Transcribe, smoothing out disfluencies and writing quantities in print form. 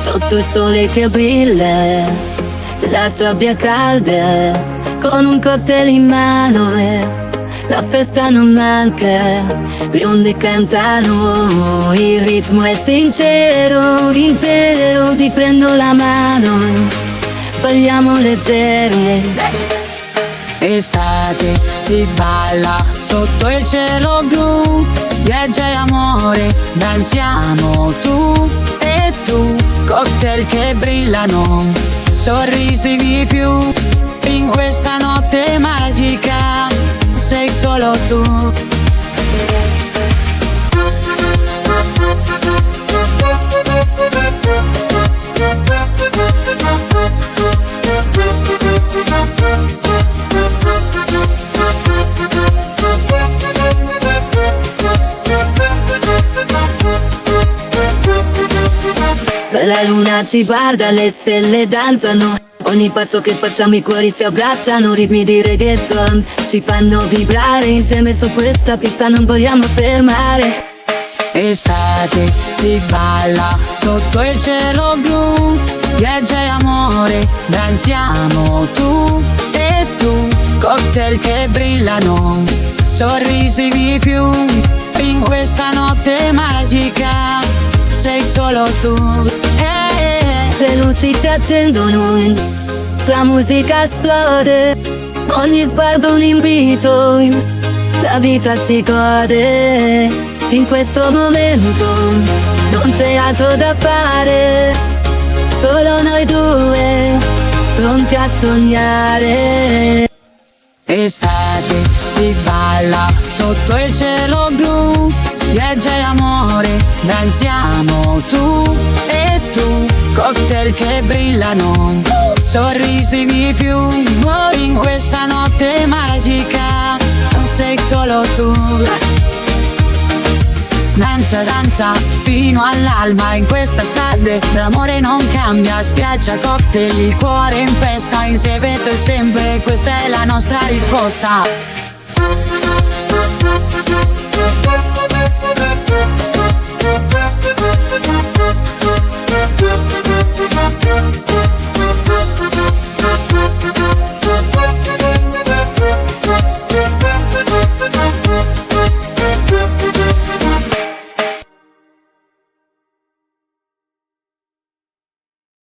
sotto il sole che brilla, la sabbia calda, con un cocktail in mano. La festa non manca, le onde cantano, il ritmo è sincero, l'impero ti prendo la mano, balliamo leggeri. Estate, si balla sotto il cielo blu, spiaggia e amore, danziamo tu e tu, cocktail che brillano, sorrisi di più, in questa notte magica sei solo tu. La luna ci guarda, le stelle danzano, ogni passo che facciamo i cuori si abbracciano, ritmi di reggaeton ci fanno vibrare, insieme su questa pista non vogliamo fermare. Estate, si balla sotto il cielo blu, spiaggia e amore, danziamo tu e tu, cocktail che brillano, sorrisi di più, in questa notte magica sei solo tu. Le luci si accendono, la musica esplode, ogni sguardo un invito, la vita si gode, in questo momento non c'è altro da fare, solo noi due, pronti a sognare. Estate, si balla sotto il cielo blu, spiaggia e amore, danziamo tu e tu, cocktail che brillano, sorrisi di più, in questa notte magica sei solo tu. Danza, danza, fino all'alba in questa strada, l'amore non cambia, spiaggia, cocktail, il cuore in festa, insieme per sempre, questa è la nostra risposta.